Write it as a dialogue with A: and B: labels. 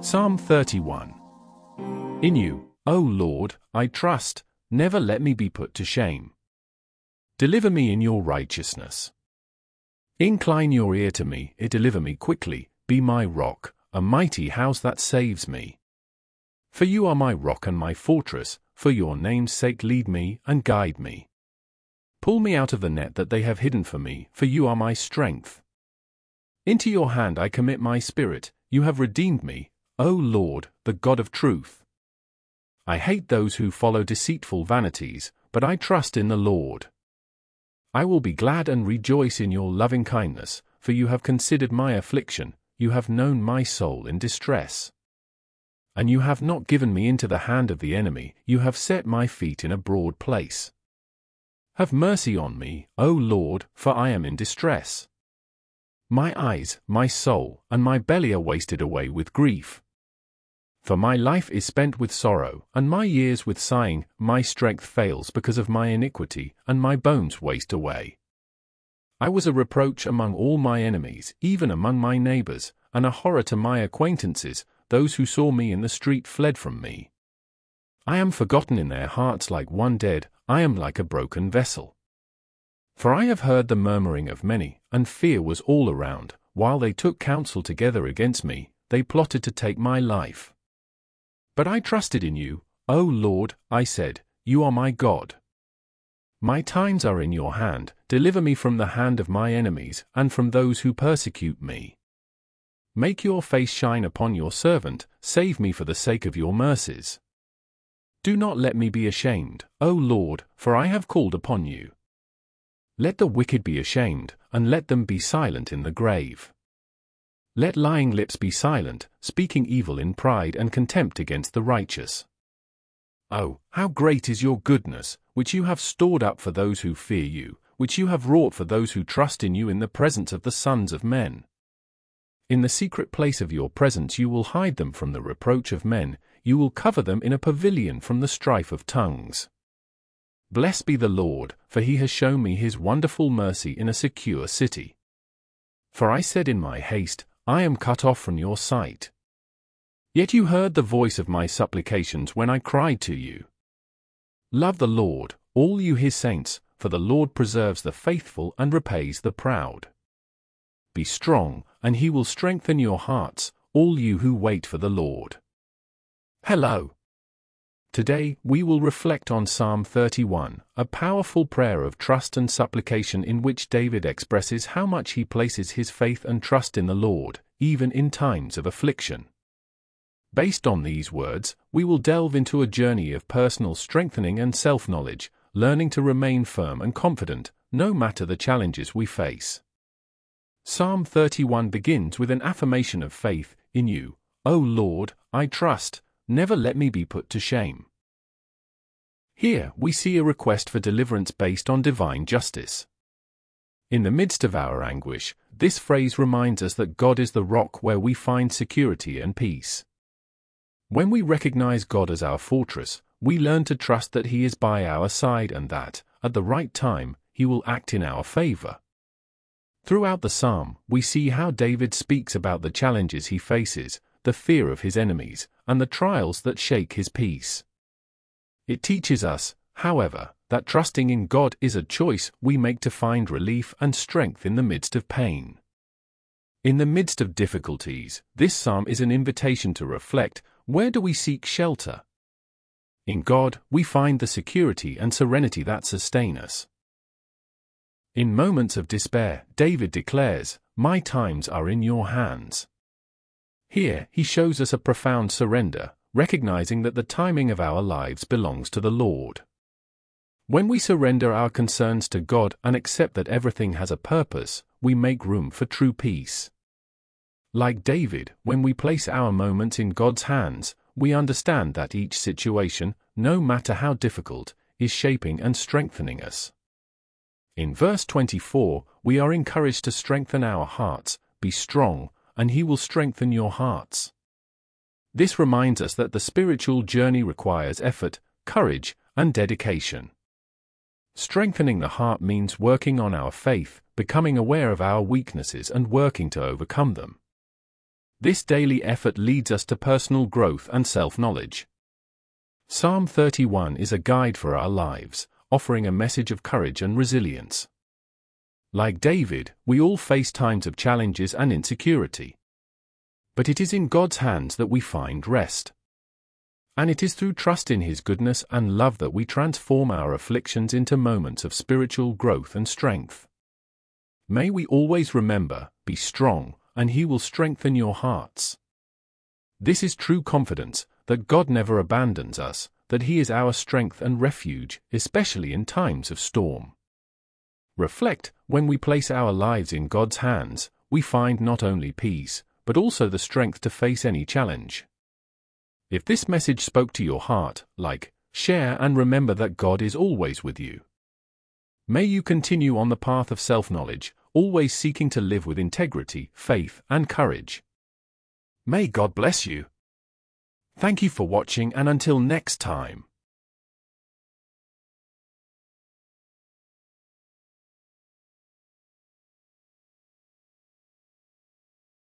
A: Psalm 31. In you, O Lord, I trust, never let me be put to shame. Deliver me in your righteousness. Incline your ear to me, deliver me quickly, be my rock, a mighty house that saves me. For you are my rock and my fortress, for your name's sake lead me and guide me. Pull me out of the net that they have hidden for me, for you are my strength. Into your hand I commit my spirit, you have redeemed me, O Lord, the God of truth. I hate those who follow deceitful vanities, but I trust in the Lord. I will be glad and rejoice in your loving kindness, for you have considered my affliction, you have known my soul in distress. And you have not given me into the hand of the enemy, you have set my feet in a broad place. Have mercy on me, O Lord, for I am in distress. My eyes, my soul, and my belly are wasted away with grief. For my life is spent with sorrow, and my years with sighing, my strength fails because of my iniquity, and my bones waste away. I was a reproach among all my enemies, even among my neighbors, and a horror to my acquaintances, those who saw me in the street fled from me. I am forgotten in their hearts like one dead, I am like a broken vessel. For I have heard the murmuring of many, and fear was all around, while they took counsel together against me, they plotted to take my life. But I trusted in you, O Lord, I said, you are my God. My times are in your hand, deliver me from the hand of my enemies, and from those who persecute me. Make your face shine upon your servant, save me for the sake of your mercies. Do not let me be ashamed, O Lord, for I have called upon you. Let the wicked be ashamed, and let them be silent in the grave. Let lying lips be silent, speaking evil in pride and contempt against the righteous. Oh, how great is your goodness, which you have stored up for those who fear you, which you have wrought for those who trust in you in the presence of the sons of men. In the secret place of your presence you will hide them from the reproach of men, you will cover them in a pavilion from the strife of tongues. Blessed be the Lord, for he has shown me his wonderful mercy in a secure city. For I said in my haste, I am cut off from your sight. Yet you heard the voice of my supplications when I cried to you. Love the Lord, all you his saints, for the Lord preserves the faithful and repays the proud. Be strong, and he will strengthen your hearts, all you who wait for the Lord. Hello. Today, we will reflect on Psalm 31, a powerful prayer of trust and supplication in which David expresses how much he places his faith and trust in the Lord, even in times of affliction. Based on these words, we will delve into a journey of personal strengthening and self-knowledge, learning to remain firm and confident, no matter the challenges we face. Psalm 31 begins with an affirmation of faith, in you, O Lord, I trust, never let me be put to shame. Here, we see a request for deliverance based on divine justice. In the midst of our anguish, this phrase reminds us that God is the rock where we find security and peace. When we recognize God as our fortress, we learn to trust that he is by our side and that, at the right time, he will act in our favor. Throughout the psalm, we see how David speaks about the challenges he faces, the fear of his enemies, and the trials that shake his peace. It teaches us, however, that trusting in God is a choice we make to find relief and strength in the midst of pain. In the midst of difficulties, this psalm is an invitation to reflect, where do we seek shelter? In God, we find the security and serenity that sustain us. In moments of despair, David declares, my times are in your hands. Here, he shows us a profound surrender, recognizing that the timing of our lives belongs to the Lord. When we surrender our concerns to God and accept that everything has a purpose, we make room for true peace. Like David, when we place our moments in God's hands, we understand that each situation, no matter how difficult, is shaping and strengthening us. In verse 24, we are encouraged to strengthen our hearts, be strong, and he will strengthen your hearts. This reminds us that the spiritual journey requires effort, courage, and dedication. Strengthening the heart means working on our faith, becoming aware of our weaknesses and working to overcome them. This daily effort leads us to personal growth and self-knowledge. Psalm 31 is a guide for our lives, offering a message of courage and resilience. Like David, we all face times of challenges and insecurity. But it is in God's hands that we find rest. And it is through trust in His goodness and love that we transform our afflictions into moments of spiritual growth and strength. May we always remember, be strong, and He will strengthen your hearts. This is true confidence, that God never abandons us, that He is our strength and refuge, especially in times of storm. Reflect, when we place our lives in God's hands, we find not only peace, but also the strength to face any challenge. If this message spoke to your heart, like, share and remember that God is always with you. May you continue on the path of self-knowledge, always seeking to live with integrity, faith, and courage. May God bless you. Thank you for watching, and until next time.